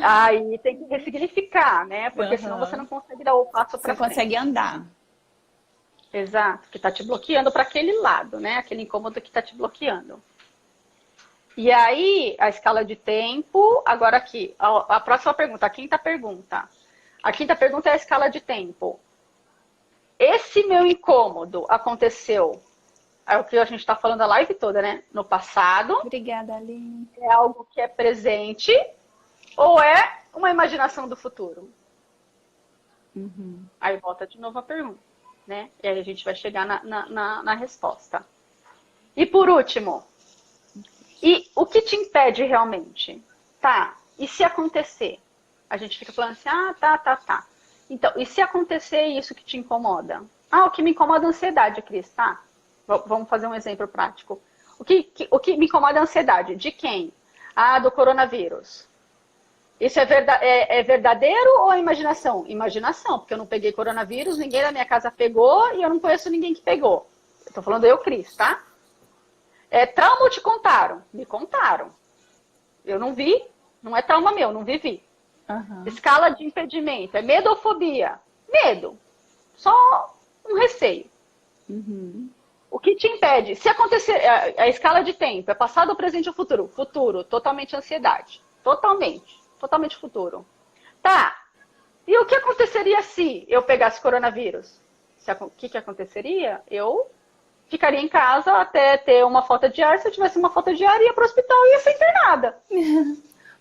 Aí tem que ressignificar, né? Porque senão você não consegue dar o passo para frente. Você consegue andar. Exato, que está te bloqueando para aquele lado, né? Aquele incômodo que está te bloqueando. E aí, a escala de tempo, agora aqui, a próxima pergunta, a quinta pergunta. A quinta pergunta é a escala de tempo. Esse meu incômodo aconteceu, é o que a gente está falando a live toda, né? No passado. Obrigada, Aline. É algo que é presente ou é uma imaginação do futuro? Aí volta de novo a pergunta, né? E aí a gente vai chegar na resposta. E por último, e o que te impede realmente? Tá, e se acontecer? A gente fica falando assim, tá. Então, e se acontecer isso que te incomoda? O que me incomoda é a ansiedade, Cris, tá? Vamos fazer um exemplo prático. O que me incomoda é a ansiedade? De quem? Do coronavírus. Isso é verdadeiro ou é imaginação? Imaginação, porque eu não peguei coronavírus, ninguém na minha casa pegou e eu não conheço ninguém que pegou. Eu tô falando eu, Cris, tá? É trauma ou te contaram? Me contaram. Eu não vi, não é trauma meu, não vivi. Escala de impedimento, é medo ou fobia? Medo. Só um receio. O que te impede? Se acontecer, a escala de tempo é passado, presente ou futuro? Futuro, totalmente ansiedade. Totalmente futuro. Tá, e o que aconteceria se eu pegasse coronavírus? O que aconteceria? Eu ficaria em casa até ter uma falta de ar. Se eu tivesse uma falta de ar, ia para o hospital e ia ser internada.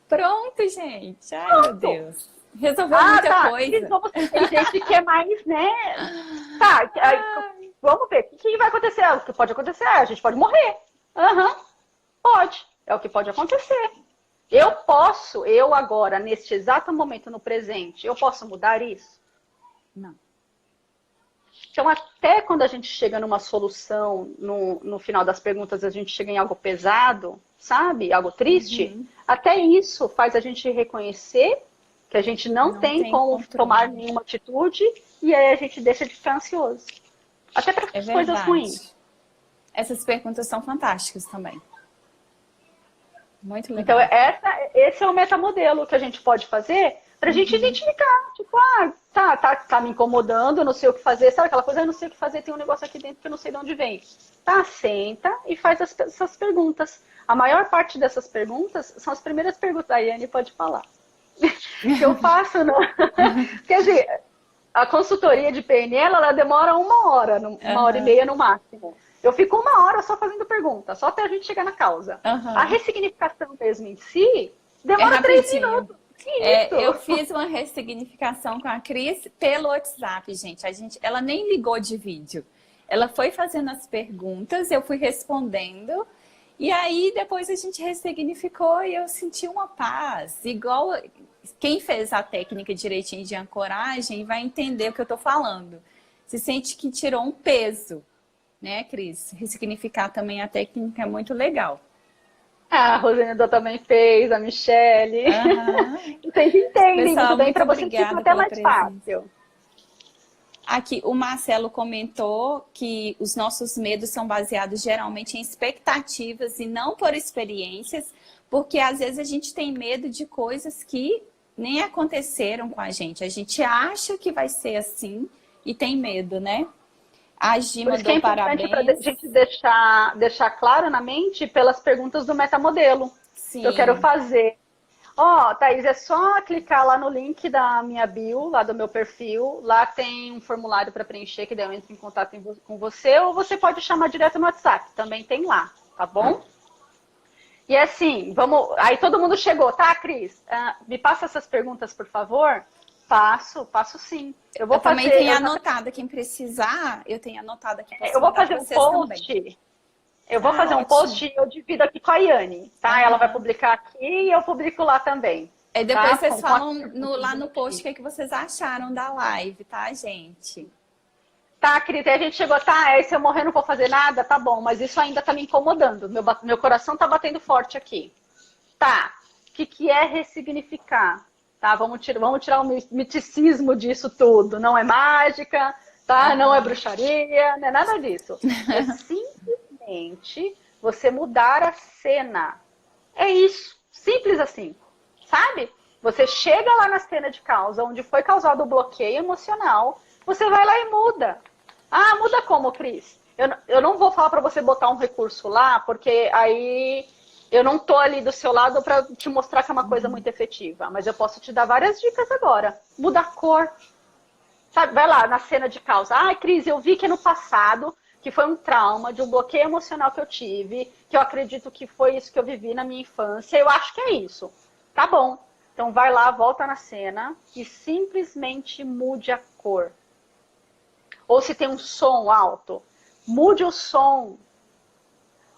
Pronto, gente. Ai, meu Deus. Resolveu muita coisa. Tem gente que é mais, né? Tá, vamos ver. O que vai acontecer? O que pode acontecer? A gente pode morrer. Pode. É o que pode acontecer. Eu agora, neste exato momento, no presente, eu posso mudar isso? Não. Então, até quando a gente chega numa solução, no final das perguntas, a gente chega em algo pesado, sabe? Algo triste. Até isso faz a gente reconhecer que a gente não tem como tomar nenhuma atitude e aí a gente deixa de ficar ansioso. Até para coisas ruins. Essas perguntas são fantásticas também. Muito legal. Então, esse é o metamodelo que a gente pode fazer pra gente identificar. Tipo, tá me incomodando, eu não sei o que fazer. Sabe aquela coisa, eu não sei o que fazer, tem um negócio aqui dentro que eu não sei de onde vem. Tá, senta e faz essas perguntas. A maior parte dessas perguntas são as primeiras perguntas. A Yane pode falar. Que eu faço, não? Quer dizer, a consultoria de PNL, ela demora 1 hora, 1h30 no máximo. Eu fico 1 hora só fazendo pergunta, só até a gente chegar na causa. A ressignificação mesmo em si demora 3 minutos. Eu fiz uma ressignificação com a Cris pelo WhatsApp, gente. Ela nem ligou de vídeo. Ela foi fazendo as perguntas, eu fui respondendo. E aí, depois a gente ressignificou e eu senti uma paz. Igual quem fez a técnica direitinho de ancoragem vai entender o que eu tô falando. Se sente que tirou um peso, né, Cris? Ressignificar também a técnica é muito legal. A Roseneda também fez, a Michele. Vocês entendem muito bem, para você fica até mais fácil. Aqui, o Marcelo comentou que os nossos medos são baseados geralmente em expectativas e não por experiências, porque às vezes a gente tem medo de coisas que nem aconteceram com a gente. A gente acha que vai ser assim e tem medo, né? A Gi mandou parabéns. Para a gente deixar claro na mente pelas perguntas do metamodelo. Sim. Que eu quero fazer. Thaís, é só clicar lá no link da minha bio, lá do meu perfil. Lá tem um formulário para preencher, que daí eu entro em contato com você. Ou você pode chamar direto no WhatsApp, também tem lá, tá bom? E assim, aí todo mundo chegou, tá, Cris? Me passa essas perguntas, por favor? Passo sim. Eu também tenho anotado, quem precisar, eu tenho anotado aqui. Eu vou fazer um post. Também. Eu vou fazer um post e eu divido aqui com a Yane, tá? Ela vai publicar aqui e eu publico lá também. E depois vocês falam lá no post o que vocês acharam da live, tá, gente? Tá, Cris, a gente chegou, se eu morrer não vou fazer nada, tá bom, mas isso ainda tá me incomodando. Meu coração tá batendo forte aqui. Tá, o que é ressignificar? Tá, vamos tirar o miticismo disso tudo. Não é mágica, tá? Não é bruxaria, não é nada disso. É simplesmente você mudar a cena. É isso. Simples assim. Sabe? Você chega lá na cena de causa, onde foi causado o bloqueio emocional, você vai lá e muda. Muda como, Cris? Eu não vou falar para você botar um recurso lá, porque aí eu não tô ali do seu lado para te mostrar que é uma coisa muito efetiva. Mas eu posso te dar várias dicas agora. Muda a cor. Sabe? Vai lá na cena de causa. Cris, eu vi que no passado, que foi um trauma, de um bloqueio emocional que eu tive, que eu acredito que foi isso que eu vivi na minha infância. Eu acho que é isso. Tá bom. Então vai lá, volta na cena e simplesmente mude a cor. Ou se tem um som alto, mude o som.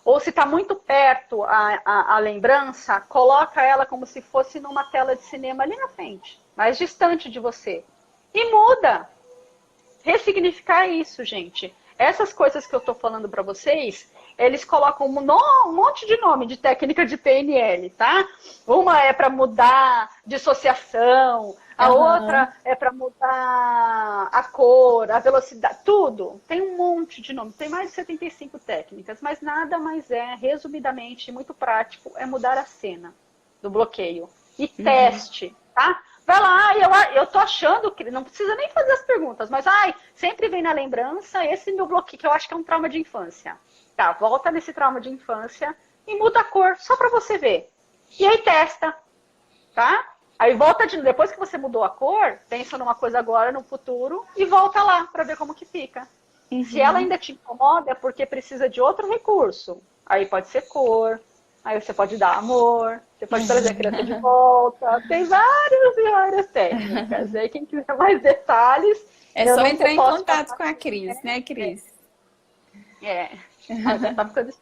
Ou se está muito perto a lembrança, coloca ela como se fosse numa tela de cinema ali na frente, mais distante de você. E muda. Ressignificar isso, gente. Essas coisas que eu estou falando para vocês, eles colocam um monte de nome de técnica de PNL, tá? Uma é para mudar dissociação, a outra é para mudar a cor, a velocidade, tudo. Tem um monte de nome, tem mais de 75 técnicas, mas nada mais é, resumidamente, muito prático, é mudar a cena do bloqueio. E teste, tá? Vai lá, eu tô achando que não precisa nem fazer as perguntas, mas sempre vem na lembrança esse meu bloqueio, que eu acho que é um trauma de infância. Tá, volta nesse trauma de infância e muda a cor, só para você ver. E aí testa, tá? Aí volta depois que você mudou a cor, pensa numa coisa agora, no futuro, e volta lá para ver como que fica. Se ela ainda te incomoda, é porque precisa de outro recurso. Aí pode ser cor, aí você pode dar amor, você pode trazer a criança de volta. Tem várias técnicas. Aí quem quiser mais detalhes... É só entrar em contato com a Cris, né, Cris? Já tá ficando...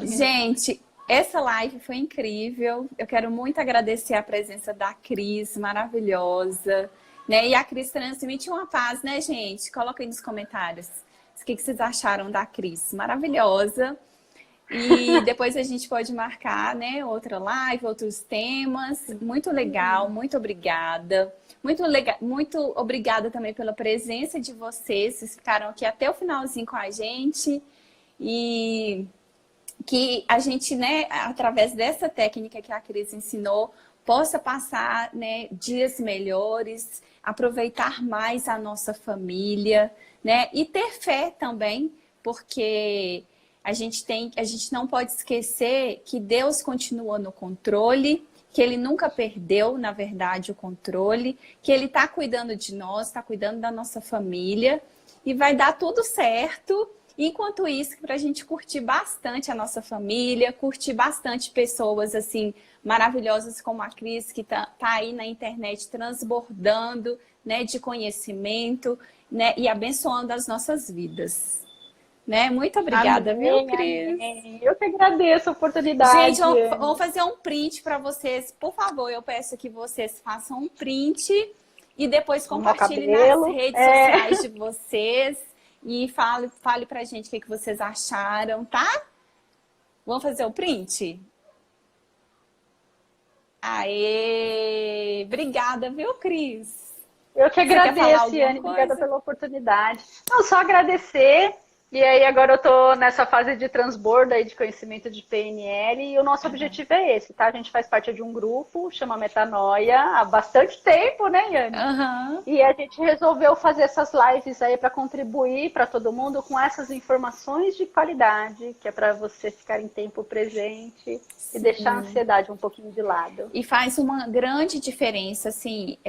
Gente, essa live foi incrível. Eu quero muito agradecer a presença da Cris, maravilhosa. Né? E a Cris transmite uma paz, né, gente? Coloca aí nos comentários o que vocês acharam da Cris. Maravilhosa. E depois a gente pode marcar, né, outra live, outros temas. Muito legal, muito obrigada. Muito obrigada também pela presença de vocês. Vocês ficaram aqui até o finalzinho com a gente. E que a gente, né, através dessa técnica que a Cris ensinou, possa passar, né, dias melhores, aproveitar mais a nossa família, né, e ter fé também, porque a gente não pode esquecer que Deus continua no controle, que Ele nunca perdeu, na verdade, o controle, que Ele está cuidando de nós, está cuidando da nossa família, e vai dar tudo certo. Enquanto isso, para a gente curtir bastante a nossa família, curtir bastante pessoas assim maravilhosas como a Cris, que tá aí na internet transbordando, né, de conhecimento, né, e abençoando as nossas vidas. Né? Muito obrigada, amém, viu, Cris? Amém. Eu que agradeço a oportunidade. Gente, vou fazer um print para vocês. Por favor, eu peço que vocês façam um print e depois compartilhem nas redes sociais de vocês. E fale pra gente o que vocês acharam, tá? Vamos fazer o print? Aê! Obrigada, viu, Cris? Eu que agradeço, Yane. Obrigada pela oportunidade. Não, só agradecer. E aí agora eu tô nessa fase de transbordo aí de conhecimento de PNL e o nosso objetivo é esse, tá? A gente faz parte de um grupo, chama Metanoia, há bastante tempo, né, Yane? E a gente resolveu fazer essas lives aí para contribuir para todo mundo com essas informações de qualidade, que é para você ficar em tempo presente e deixar a ansiedade um pouquinho de lado. E faz uma grande diferença, assim,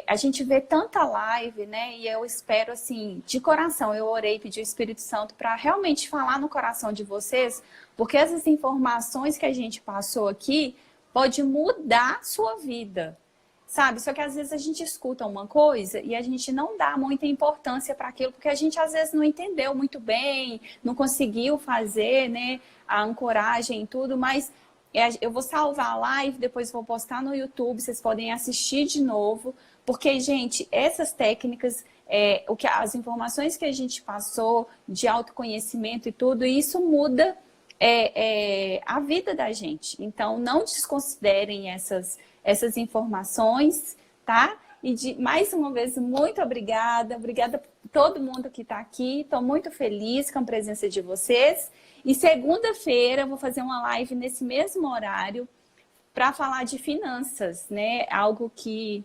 a gente vê tanta live, né, e eu espero, assim, de coração, eu orei, pedi o Espírito Santo para realmente falar no coração de vocês, porque essas informações que a gente passou aqui pode mudar a sua vida, sabe? Só que às vezes a gente escuta uma coisa e a gente não dá muita importância para aquilo, porque a gente às vezes não entendeu muito bem, não conseguiu fazer, né, a ancoragem e tudo, mas eu vou salvar a live, depois vou postar no YouTube, vocês podem assistir de novo, porque, gente, essas técnicas, as informações que a gente passou de autoconhecimento e tudo, isso muda a vida da gente. Então, não desconsiderem essas informações, tá? E mais uma vez, muito obrigada. Obrigada a todo mundo que está aqui. Estou muito feliz com a presença de vocês. E segunda-feira eu vou fazer uma live nesse mesmo horário para falar de finanças, né? Algo que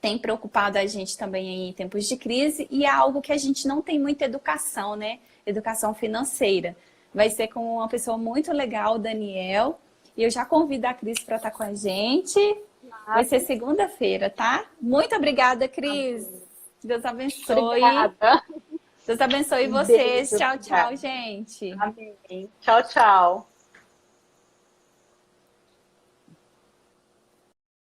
tem preocupado a gente também em tempos de crise e é algo que a gente não tem muita educação, né? Educação financeira. Vai ser com uma pessoa muito legal, o Daniel. E eu já convido a Cris para estar com a gente. Vai ser segunda-feira, tá? Muito obrigada, Cris. Deus abençoe. Obrigada. Deus abençoe vocês. Tchau, tchau, gente. Amém. Tchau, tchau.